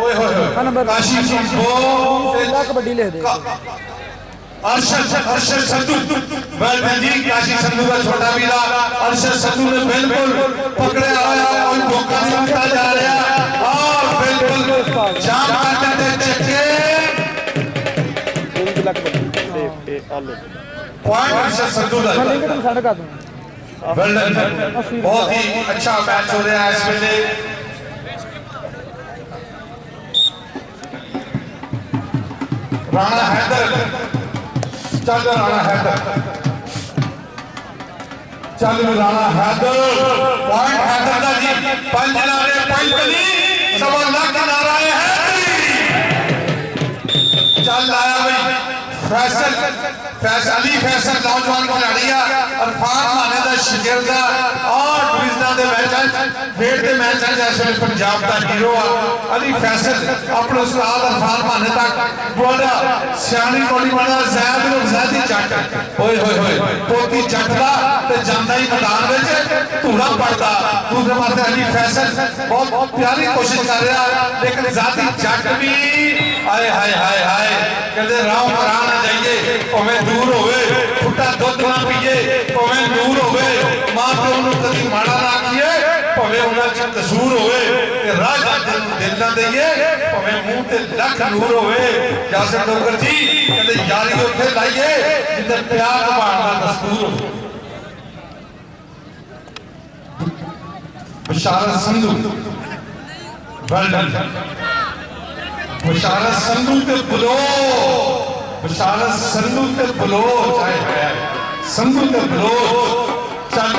ओए होए होए काशी संभो कबड्डी लिख दे अर्शद संधू वेलकम जी काशी संधू का छोटा वीरा अर्शद संधू ने बिल्कुल पकड़े आया कोई धोखा नहीं मिलता जा रहा और बिल्कुल जाम करने दे चक्के पॉइंट अर्शद संधू का बहुत ही अच्छा मैच हो रहा है इस वेले राणा हैदर चल राणा हैदर चल राणा हैदर पॉइंट हैदर का जी पंज नारे पंज बनी सवा लाख नारा है चल आया भाई फैसल अली फैसल नौजवान खिलाड़ी अरफान माने का शागिर्द और डिवीजन के मैच वेट के मैच जैसे पंजाब का हीरो अली फैसल अपने उस्ताद अरफान माने तक बड़ा सियानी कोली बना जैदी जट होए होए होए पोती जटदा ते जांदा ही मैदान विच धूड़ा पड़ता दूसरे पासे अली फैसल बहुत प्यारी कोशिश कर रहा लेकिन जाती जट भी आए हाय हाय हाय कहते राम करा ना जाइए भावें दूर होवे फुटा दुध ना पीए भावें दूर होवे मां प्यो नूं कदी माड़ा ना आखिए भावें उन्हां च कसूर होवे ते राह दिल ना दईए भावें मूंह ते लख नूर होवे यासिर डोगर जी कहते यारी उत्थे लाइए जिथे प्यार निभाण दा दस्तूर होवे बशारत संधू वेल डन बशारत संधू के बशारत संधू के बलोच आए है संधू के बलोच चल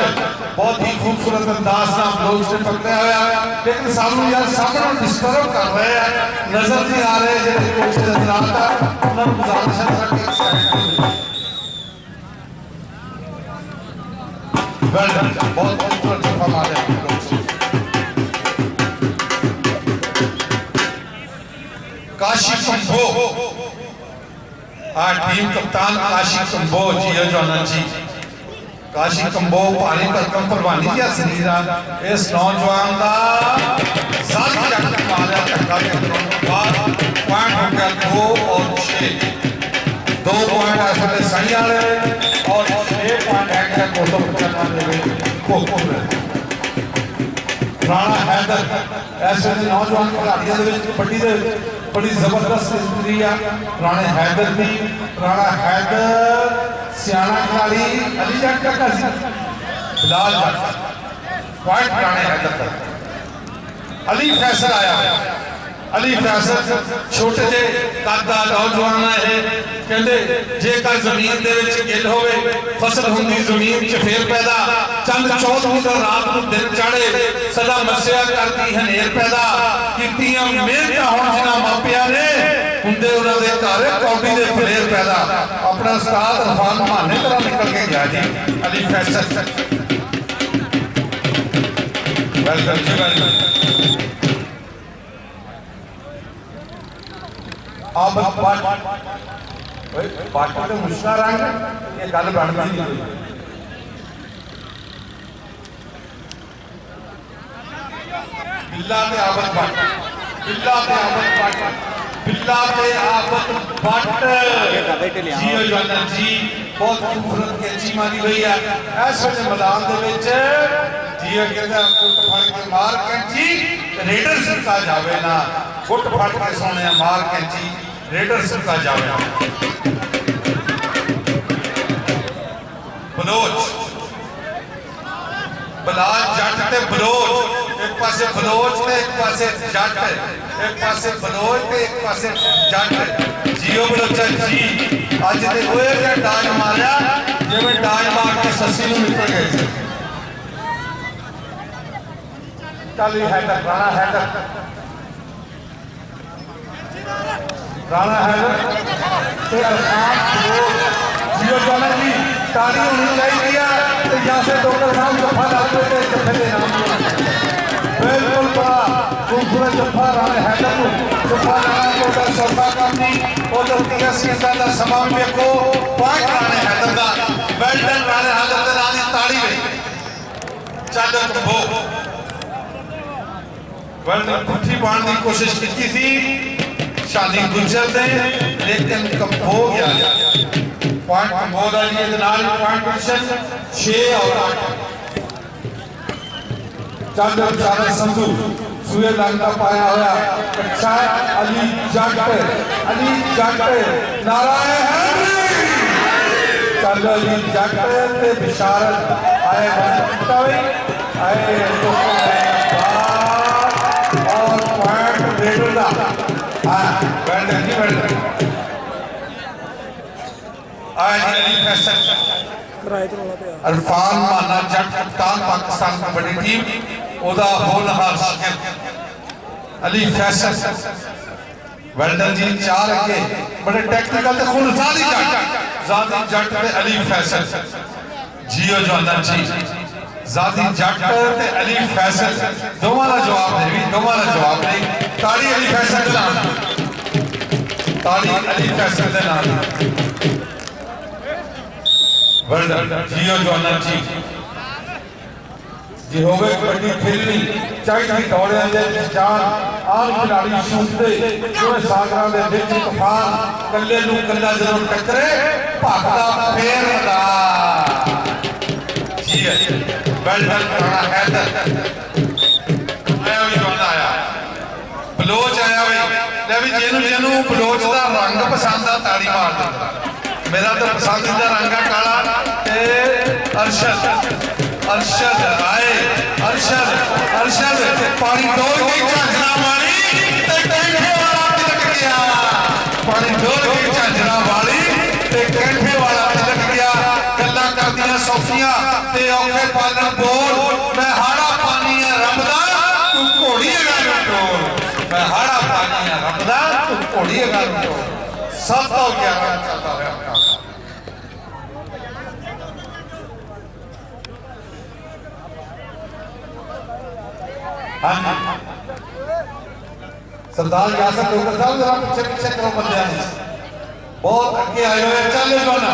बहुत ही खूबसूरत अंदाज ना बलोच ने पकड़ा हुआ लेकिन सानू यार सामने डिस्टर्ब कर रहे हैं नजर नहीं आ रहे जो कोच नजर आता उन्होंने गुजारिश है कि एक साइड वेल डन बहुत खूबसूरत जफा मारे बलोच काशी कंबो टीम कप्तान काशी कंबो जी जवाना जी काशी कंबो भारी भरकम परवानी जी सरीरा इस नौजवान का साथ जट मारा धक्का के बाद पॉइंट हो गया 2 और 6 2 पॉइंट ऐसे सही वाले और 6 पॉइंट है कोटो राणा हैदर ऐसे नौजवान खिलाड़ियों कबड्डी बड़ी जबरदस्त हिस्ट्री है राणे हैदर की राणा हैदर सियाना खिलाड़ी अली जट का बिलाल जट पॉइंट राणे हैदर का अली फैसल आया अली फैसल छोटे जे कद दा नौजवान है कहते जेकर जमीन दे विच गिल होवे फसल हुंदी जमीन च फेर पैदा चंद चौथ हुंदा रात नूं दिन चढ़े सदा मस्या करदी हनेर पैदा कीतियां मेहनतां होण जिन्हां मापियां ने हुंदे उन्हां दे घर कौडी दे फलेर पैदा अपना उस्ताद अरफान माने तरह निकल के गया जी अली फैसल वेलकम जी वेलकम अब बाकी तो मुश्किल रंग ये गल बनती नहीं बिल्ला ते आबद बट बिल्ला ते आबद बट बिल्ला ते आबद बट जी जवाना जी बहुत खूबसूरत कैची मारी गई है इस वेले मैदान दे विच जी कहंदा फुट फड़ के मार कैची रेडर सरका जावे ना फुट फड़ के सोने मार कैची रेडर सरका जावे बलोच बलाल जट ते बलोच एक पासे बलोच ते एक पासे जट एक पासे बलोच ते एक पासे जट जियो बलोचा जी अज ते होए क्या डाज मारिया जिवें डाज मार के सस्सी नूं निकल गए चल हैदर राणा हैदर ते अरफान जियो जाना जी ताली होनी चाहिए तो यासिर डोगर साहब जफा डालते थे जफे के नाम बिल्कुल बड़ा खूबसूरत जफा राणे हैदर को जफा डाला तो सौदा करनी उधर 30 सेकंड का समा भी देखो पॉइंट राणे हैदर का वेल डन राणे हैदर के नाम की ताली में चल कंबो वरना पुठी पाने की कोशिश की थी शादी गुजर दे, लेकिन कब हो गया पॉइंट कंबोज जी के नाल पॉइंट पोजीशन 6 और 8 चंद सारा संधू सूर्य लगता पाया होया अच्छा अली जट नारायण चल अली जट ते बिशारत आए आए और पॉइंट रेडुला हां वेल नहीं वेल आए अली फैसल किराए तो रोला पे अरफान माना जट कप्तान पाकिस्तान की बड़ी टीम ओदा होनहार शागिर्द अली फैसल वेल्डन जी 4 अगे बड़े टेक्निकल ते खुद ज़ादी जट ते अली फैसल जियो जवाना जी ज़ादी जट ते अली फैसल दोवां दा जवाब दे भी दोवां दा जवाब नहीं ताड़ी अली फैसल दे नाम ताड़ी अली फैसल दे नाम वेल्डन जियो जवाना जी हो गए कबड्डी खेलनी चाहिए दौड़े दे जान आम खिलाड़ी शूटते जिवें सागरां दे विच तूफान कल्ले नूं कल्ला जदों टकरे भगदा फेर दा जी है वेल्डन राणा हैदर आया भी बंदा आया बलोच आया ले भी जेनू बलोच दा रंग पसंद आ ताड़ी मार दिंदा मेरा तो पसंदीदा रंग है काला ते अरशद आए अरशद पानी डोल के झांझरा वाली ते कैंठे वाला तिलक गया पानी डोल के झांझरा वाली ते कैंठे वाला तिलक गया गल्लां करदियां सौखियां ते औखे पालन बोल मैं हाड़ा पानी है रबदा तू घोड़ी गल टोल मैं हाड़ा पानी है रबदा तू घोड़ी गल टोल 711 चलता रहा सरदार यासर डॉक्टर साहब जरा पीछे करो बंदे बहुत अगे आए हुए चले जोना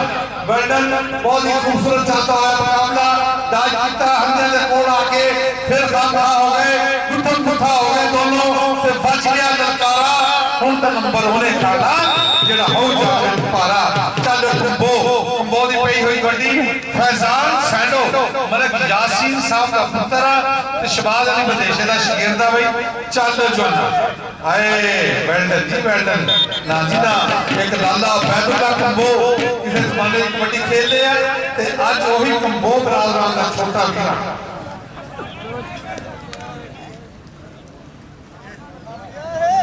वेल्डन बहुत ही खूबसूरत चलता हुआ मुकाबला दाज जीता हमने दे कोल आके फिर खामखा हो गए गुठा हो गए दोनों ते बच गया ललकारा हुन तो नंबर होने खाला जेड़ा हो जावे पारा चल कंबो दी पई हुई गड्डी फैजान सैंडो मलिक यासीन साहब का पुत्र ते शबाज अली बदेशे दा शागिर्द भाई चल जोना आए वेल्डन जी वेल्डन ना जी ना एक लाला बैदुल्ला कंबो किसी जमाने की कबड्डी खेलते हैं ते आज वही कंबो बरादरां दा छोटा वीरा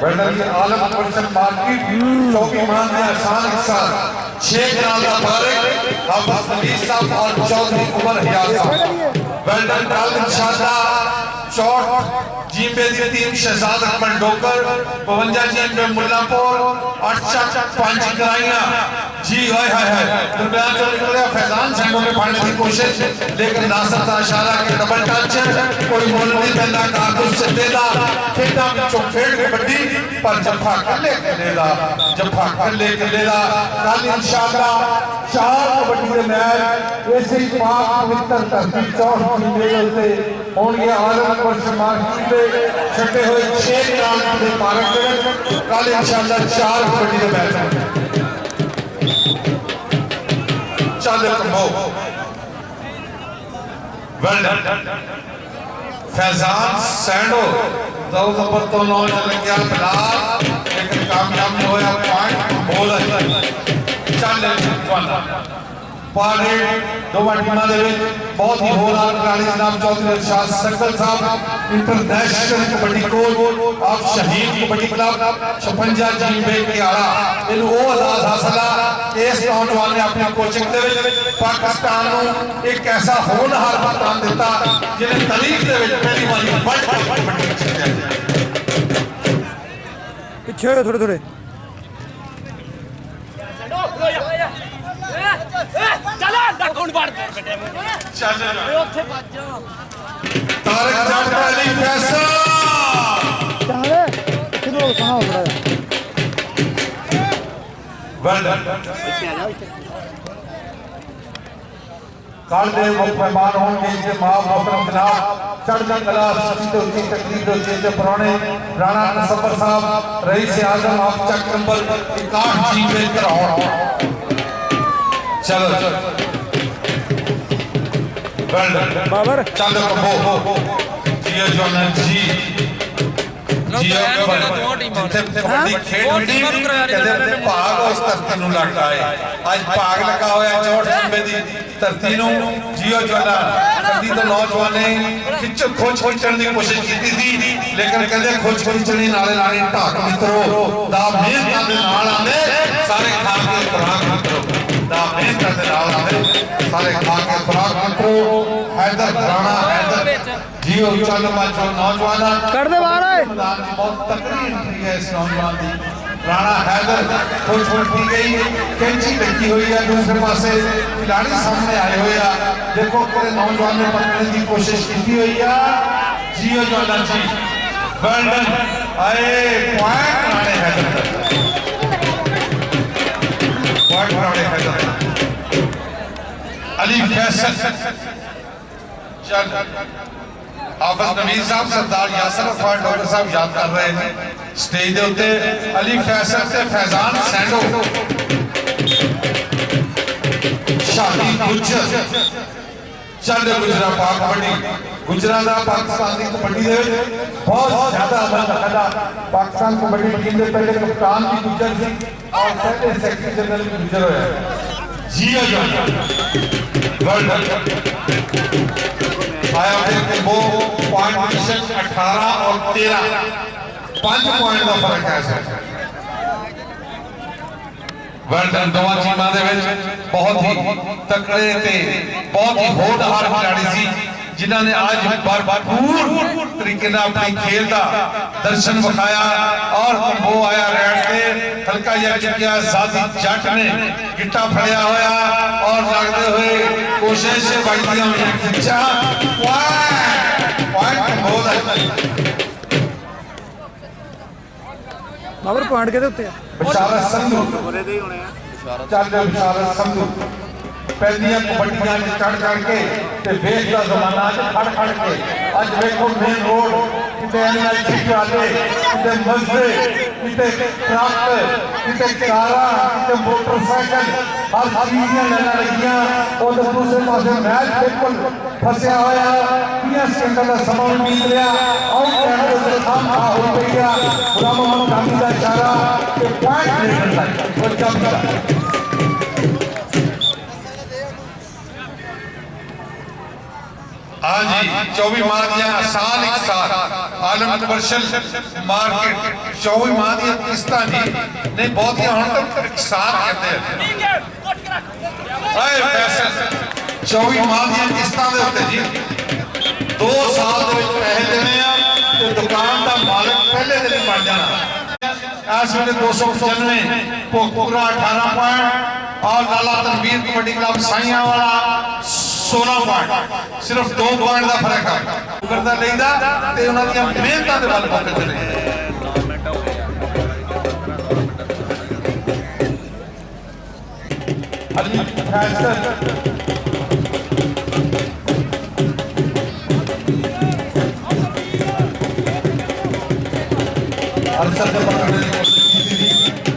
वेल्डन जी आलम पर्सन मार्केट 24 मान में आसान हिस्सा 6 ग्राम का फारिग हाफिज हमीद साहब और चौधरी उमर हियाज साहब वेल्डन काल इंशाअल्लाह शॉट जीपे दी टीम शहजाद अकबर डोकर 52 जीप में मुल्लापुर 8 5 कराइयां जी हाय हाय हाय दरमियान से निकले फैजान सैंडो में फाड़ने की कोशिश लेकिन नासर का इशारा के डबल टच कोई मोल नहीं पैदा कारतूस से देदा खेता में चौफेड़ कबड्डी पर जफा कर ले लेदा कल इंशाअल्लाह 4 कबड्डी के मैच ऐसे ही पाक पवित्र धरती चौथ की मेल से होंगे आलम पर समाज के छटे हुए 6 ग्राम के पारक के कल इंशाअल्लाह 4 कबड्डी के मैच होंगे चल कंबो वेल्डन फैजान सैंडो 2 नंबर तो 9 चल गया फिलहाल लेकिन कामयाब नहीं होया पॉइंट बोल चल जवाना पारे दोवां टीमां दे विच बहुत ही होनहार खिलाड़ी जनाब चौधरी इरशाद सकल साहब इंटरनेशनल कबड्डी कोच ऑफ शहीद कबड्डी क्लब 56 जीम बे कियाड़ा इनु ओ आजाद हासिल इस नौजवान ने अपनी कोचिंग दे विच पाकिस्तान नु एक ऐसा होनहार कप्तान दिता जिन्हें तारीख दे विच पहली बार वर्ल्ड कप कबड्डी जीतिया पीछे थोड़े थोड़े चला अकाउंट बाड़ चल ओथे भज जा तारक जट अली फैसल चाहे किधर कहां हो रहा वेल्डन काल दे मेहमान होंगे इसके मां मोहतरम जनाब चढ़ती कला सच्ची तो उच्ची तकलीफ तो चेंज पुराने राणा नसबर साहब रईस आजम आप चक नंबर 61 जी पे कराओ चलो बाबर चल कबो जियो जोनन जी जियो कबड्डी खेल मिली कहते भाग उस धरती ਨੂੰ ਲੱਗਦਾ ਹੈ ਅੱਜ ਭਾਗ ਲੱਗਾ ਹੋਇਆ ਚੋਟ ਸੰਬੇ ਦੀ ਧਰਤੀ ਨੂੰ ਜਿयो जोनन कदी तो नौजवान ने खिच खोज खिचण ਦੀ ਕੋਸ਼ਿਸ਼ ਕੀਤੀ ਸੀ ਲੇਕਿਨ ਕਹਿੰਦੇ ਖੋਜ ਖਿਚਣੀ ਨਾਲੇ ਨਾਲੇ ਢਾਕ ਮਿੱਤਰੋ ਦਾ ਮਿਹਨਤਾਂ ਦੇ ਨਾਲ ਆਂਦੇ ਸਾਰੇ ਖਾ ਕੇ ਖੁਰਾਕ ਮਿੱਤਰੋ ਦਾ ਮਿਹਨਤਾਂ ਦੇ ਨਾਲ ਆਂਦੇ ਸਾਰੇ ਖਾ ਕੇ ਖੁਰਾਕ ਮਿੱਤਰੋ हैदर राणा हैदर जियो चंदमा जो नौजवान कर दे बाहर आए मैदान की बहुत तकड़ी एंट्री है इस नौजवान की राणा हैदर खोज की गई कैंची लगी हुई है दूसरे पासे खिलाड़ी सामने आए हुए हैं देखो पूरे नौजवान ने पकड़ने की कोशिश की हुई है जियो जोनन जी वेल आए पॉइंट राणे हैदर पॉइंट राणे हैदर अली फैसल हाफिज नवीद साहब सरदार यासर अफान डॉक्टर साहब याद कर रहे हैं स्टेज के उत्ते अली फैसल से फैजान सैंडो शादी गुजर चल गुजरा पाक कबड्डी गुजरा का पाकिस्तान की कबड्डी बहुत ज्यादा अमल रखा पाकिस्तान कबड्डी टीम के पहले कप्तान भी गुजर थी और पहले सेक्रेटरी जनरल भी गुजर होया जियो जोनन वर्ल्ड आया फिर वो पॉइंट 18 और 13 5 पॉइंट का फर्क है सर वर्ल्ड दोवां टीमां दे विच बहुत ही तकड़े ते बहुत ही होनहार खिलाड़ी सी जिन्हां ने आज भरपूर तरीके नाल अपनी खेल का दर्शन विखाया और वो आया रैड के हल्का या चुकिया साथी जट ने गिट्टा फड़िया होया और लगते हुए कोशिश बढ़ती हुई खिंचा पॉइंट बहुत है बाबर पॉइंट के उत्ते बिशारत संधू चल बिशारत संधू पहलियां कबड्डियां चढ़ के ते वेख दा जमाना खड़ के अज वेखो मेन रोड किते एनएलसी वाले किते मस्जिद किते ट्रक किते कारा किते मोटरसाइकिल हर चीज़ लाइना लगियां और दूसरे पासे मैच बिल्कुल फसिया होया 20 सेकंड का समा बीत लिया आउट कैमरे से काम हो गया गुलाम मोहम्मद गांधी का इशारा के पॉइंट लेकर तक और जब हाँ जी 24 माह दिया आसान एक साथ आलम कमर्शियल मार्केट 24 माह दिया किस्तां जी नहीं बहुत ही हम तो एक साथ कहते हैं आए फैसल 24 माह दिया किस्तां दे उत्ते जी 2 साल दे विच पैसे देने आ ते दुकान दा मालिक पहले दिन बन जाना इस वेले 295 भोगपुरा 18 पॉइंट और लाला तनवीर कबड्डी क्लब साइयां वाला 16 पॉइंट सिर्फ 2 पॉइंट का फर्क है करता लेदा ते उन्हां दी मेहनतां दे बल पक्के चले अली फैसल अरसद के पकड़ने की कोशिश की थी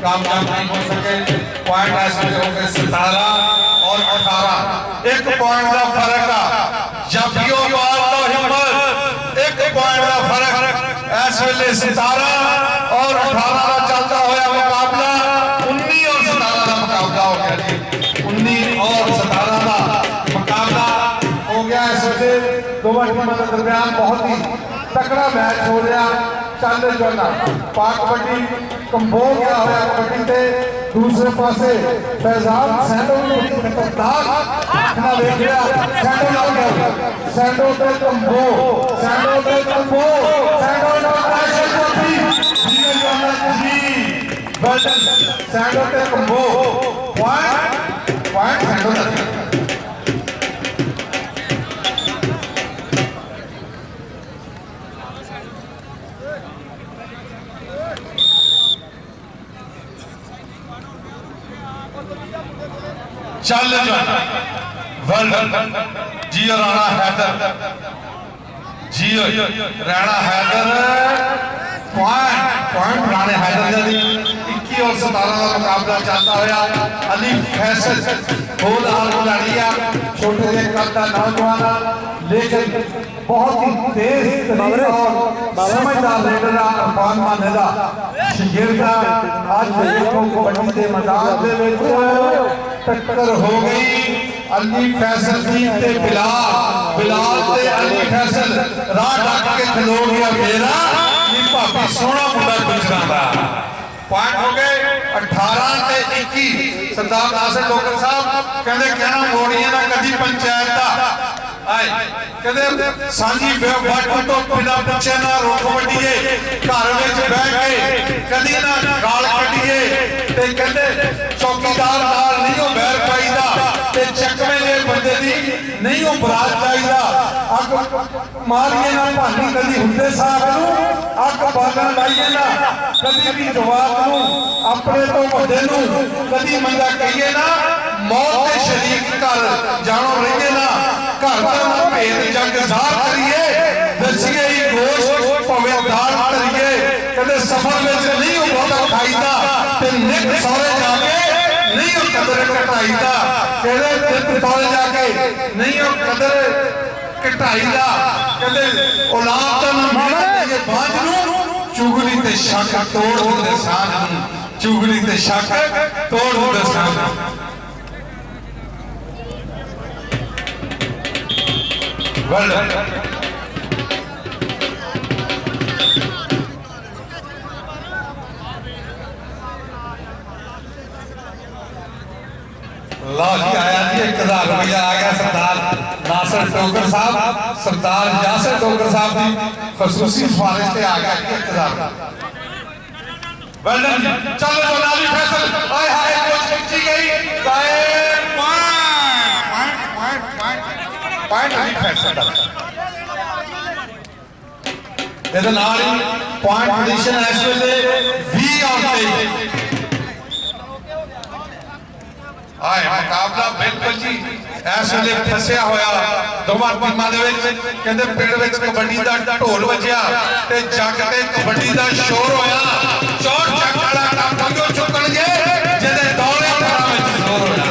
कामयाब नहीं हो सके पॉइंट ऐसे हो गए 17 और 18 एक पॉइंट का फर्क है जबियो बाल तो हिम्मत एक पॉइंट का फर्क इस वेले 17 और 18 का चलता हुआ मुकाबला 19 और 17 का मुकाबला हो गया जी 19 और 17 का मुकाबला हो गया इस वेले दोनों टीमों के दरमियान बहुत ही तकड़ा मैच हो रहा चल जोना पाक कबड्डी कंबो गया हुआ कबड्डी से दूसरे पासे फैजान सैंडो खतरनाक अपना देख लिया सैंडो लग गया सैंडो पे कंबो सैंडो पे कंबो सैंडो नेशनल ट्रॉफी जियो जोनन जी वर्ल्ड सैंडो पे कंबो पॉइंट सैंडो तक चल वर्ल्ड जियो राणा हैदर, जियो राणा हैदर पॉइंट राणे हैदर जी 21 और 17 का मुकाबला चलता हुआ। अली फैसल होलहार खिलाड़ी आ, छोटे जे कद का नौजवान, लेकिन बहुत ही तेज तरीन और समझदार लीडर अरफान माने दा शागिर्द। आज देखो कबड्डी के मैदान दे विच टक्कर हो गई अली फैसल की ते बिलाल ते अली फैसल राह ढक के खलो गया मेरा भाभी सोहना मुंडा गुजरां दा। पॉइंट हो गए 18 ते 21। सरदार नासिर डोगर साहब कहते कहना मोड़िए ना कदी पंचायत दा आए कहते सांझी वट तो बिना पूछे ना रोक वड्डीए घर विच बह के कदी ना गाल कड्डीए ते कहते चौकीदार नाल नहीं हो बैर पाईदा ते चकवे जे बंदे दी नहीं हो बरात चाहिदा। अग मारिए ना भानी कदी हुंदे साहब नूं, अग बालन लाइए ना कदी भी जवाब नूं, अपने तो वड्डे नूं कदी मंगा कहिए ना, मौत के शरीक कर जानो रहिए ना, घर का भेद जग ज़ाहर करिए, दसिए ही गोश भावें दाल करिए, कदे सफर विच नहीं हो बहुता खाईदा ते निक सौरे जाके नहीं हो कदर घटाईदा, कहदे निक सौरे जाके नहीं हो कदर घटाईदा, कहदे औलाद दा नाम ये बांझ नूं चुगली ते शक तोड़ हुंदे सां नूं, चुगली ते शक तोड़ हुंदे सां। लो जी आया जी 1000 रुपया आ गया सरदार नासिर डोगर साहब, सरदार यासिर डोगर साहब की खसूसी सिफारिश से आ गया 1000। वेल डन, चलो जो नाली फैसल हाय हाय कोच खींची गई पॉइंट अली फैसल ਇਹਦੇ ਨਾਲ ਹੀ ਪੁਆਇੰਟ ਪੋਜੀਸ਼ਨ ਇਸ ਵੇਲੇ 20 ਔਰ 23। ਆਏ ਮੁਕਾਬਲਾ ਬਿਲਕੁਲ ਜੀ ਇਸ ਵੇਲੇ ਫਸਿਆ ਹੋਇਆ ਦੋਵਾਂ ਟੀਮਾਂ ਦੇ ਵਿੱਚ। ਕਹਿੰਦੇ ਪਿੰਡ ਵਿੱਚ ਕਬੱਡੀ ਦਾ ਢੋਲ ਵੱਜਿਆ ਤੇ ਜੱਗ ਤੇ ਕਬੱਡੀ ਦਾ ਸ਼ੋਰ ਹੋਇਆ। ਚੋਟ ਜੱਗ ਵਾਲਾ ਕੰਮ ਕਿਉਂ ਚੁੱਕਣਗੇ ਜਿਹਦੇ ਦੌਲੇ ਧਾਰਾਂ ਵਿੱਚ ਜ਼ੋਰ ਹੋਇਆ।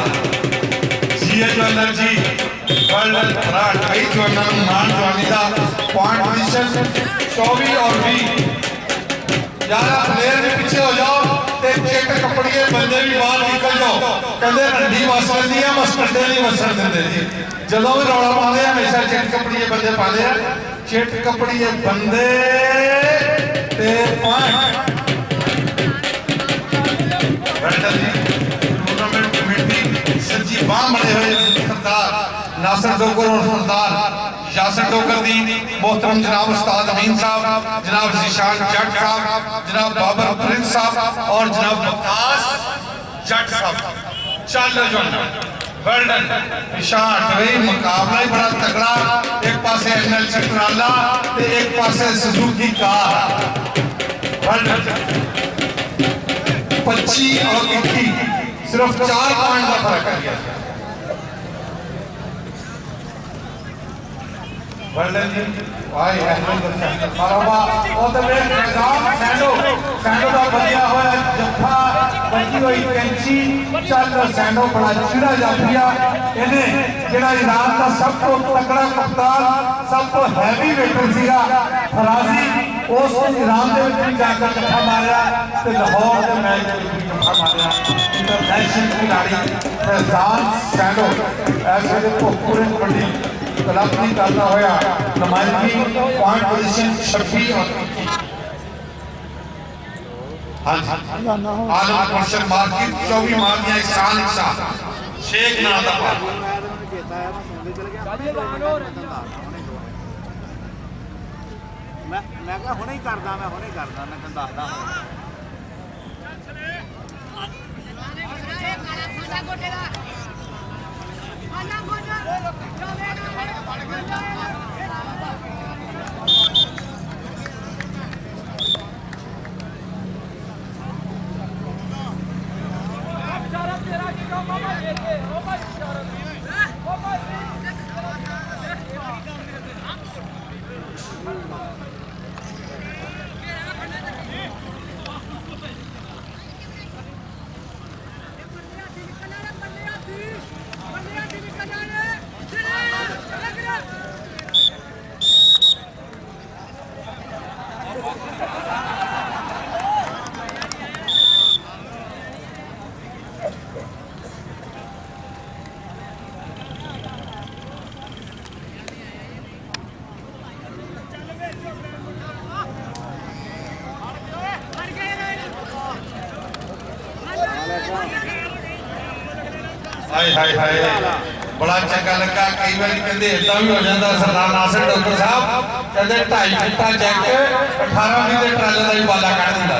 ਸੀਏ ਜਵਲਰ ਜੀ वर्ल्ड फराट कई जवानों मान जवानी का पॉइंट पोजीशन 24 और 20। यारा प्लेयर भी पीछे हो जाओ ते चिट कपड़िए बंदे भी बाहर निकल जाओ। कहते रंडी वस लगी है मस्कटे नहीं वसन देंगे जी। जदों भी रौला पाते हमेशा चिट कपड़िए बंदे पाते हैं, चिट कपड़िए बंदे ते पॉइंट। टूर्नामेंट कमेटी सच्ची बाह बने हुए सरदार नासिर डोगर और सरदार यासिर डोगर दी मोहतरम जनाब उस्ताद अमीन साहब, जनाब ज़ीशान जट साहब, जनाब बाबर प्रिंस साहब और जनाब वकास जट साहब। चल रहा वेल डन निशान वही मुकाबला ही बड़ा तगड़ा। एक पासे एनएलसी ट्राला ते एक पासे सुजुकी कार। वेल डन 25 और 21 सिर्फ 4 पॉइंट का फर्क है गया। वर्ल्ड जी भाई अहमद मारोबा और तो मेरे निजाम सैंडो का बनिया हुआ जफ्फा बची हुई कैंची। चल सैंडो बड़ा चिड़ा जाफिया इन्हें जेड़ा ईरान का सब तो तगड़ा कप्तान सब तो हैवी वेटर सीगा फराजी उस ईरान दे विच भी जाकर जफ्फा मारिया ते लाहौर दे मैच दे विच भी जफ्फा मारिया। इंटरनेशनल खिलाड़ी फैजान सैंडो ऐसे दे पूरे कबड्डी क्लब की करता होया नुमाइंदगी पॉइंट पोजीशन 26 और 21। हाँ जी आलम कमर्शियल मार्केट 24 मार्कियां एक साल शेख नाम दा मैं क्या हुणे ही करदा मैं तैनूं दसदा तेरा की ਹਾਏ ਹਾਏ ਹਾਏ बड़ा चंगा लगा कई बार कहते इदा भी हो जाता सरदार नासिर डॉक्टर साहब कहते 2.5 फुटा जैक 18 भी ट्राले का भी बाला कढ़ दिता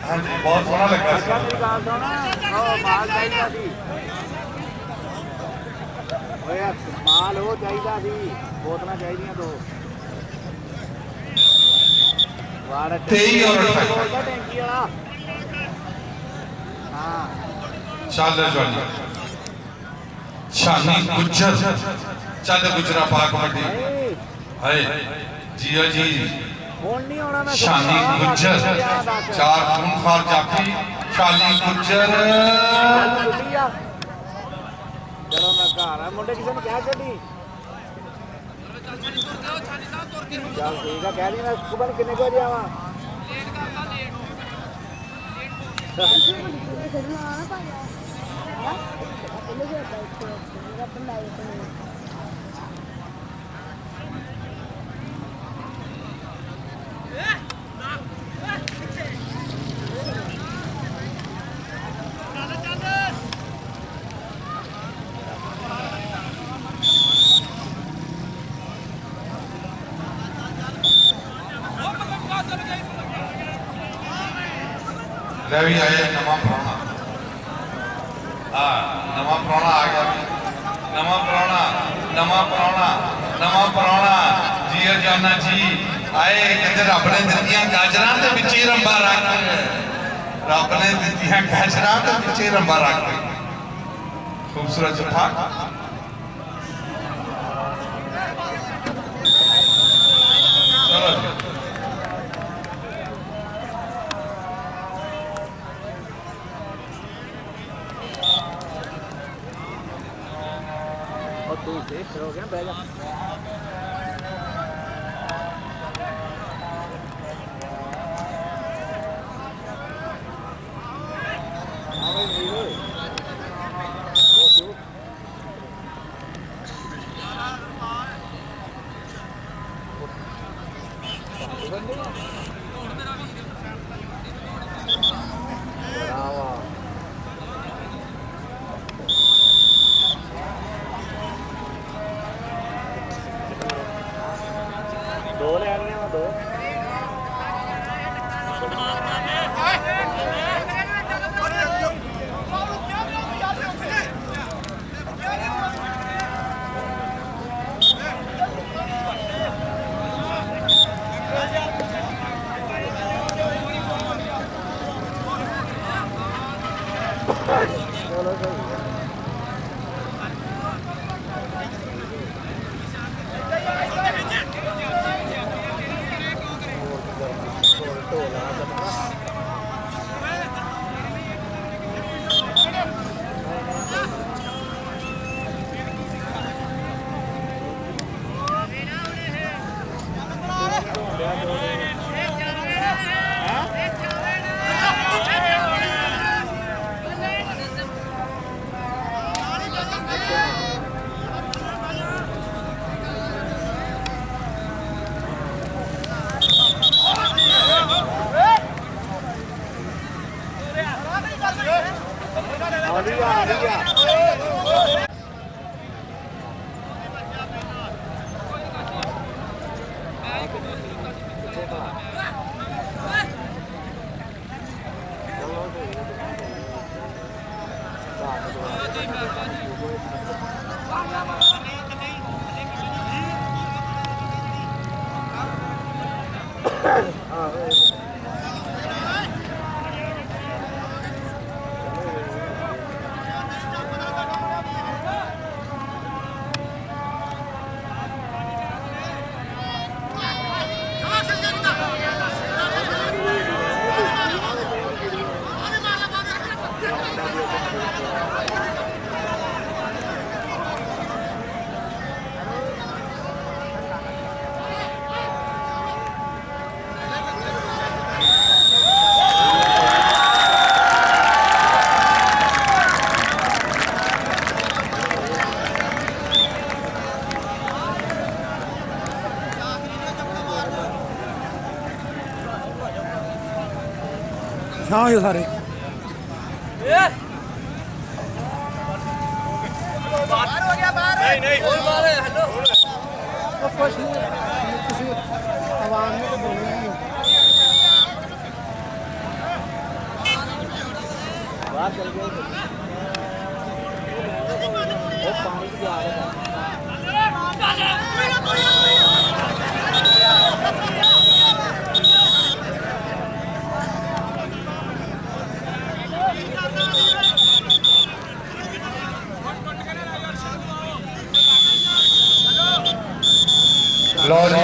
हाँ जी बहुत सोहना लगा माल वो चाहिए बोतल चाहिए दो 23 और 28 चल जवानी शानी गुज्जर चल गुजरा पाक मंडी हाय जिया जी शानी गुज्जर 4 खूनखार जाफी शानी गुज्जर चलो मैं घर है मुंडे किसी ने क्या चली चल ठीक है कह रही मैं सुबह कितने बजे आवा रवि आए नवा पुराना नवा पुराना आ गया नवा पुराना जी जाना जी आए कहते रब ने दित्तियां गाजरां ते विचे रंबा रख रब ने दित्तियां गाजरां ते विचे रंबा रख खूबसूरत जफा चलो तू देख हो गया बैग दो लेनियां दो चलो सही हाँ ये सारे बाहर हो गया बाहर नहीं और बाहर है हेलो ਉਹ ਕੁਛ ਨਹੀਂ ਤੁਸੀਂ ਆਵਾਜ਼ ਨੂੰ ਤਾਂ ਬੋਲਣਾ ਨਹੀਂ ਬਾਹਰ ਚਲ ਗਏ ਉਹ ਪਾਣੀ ਦੀ ਆ लो जी।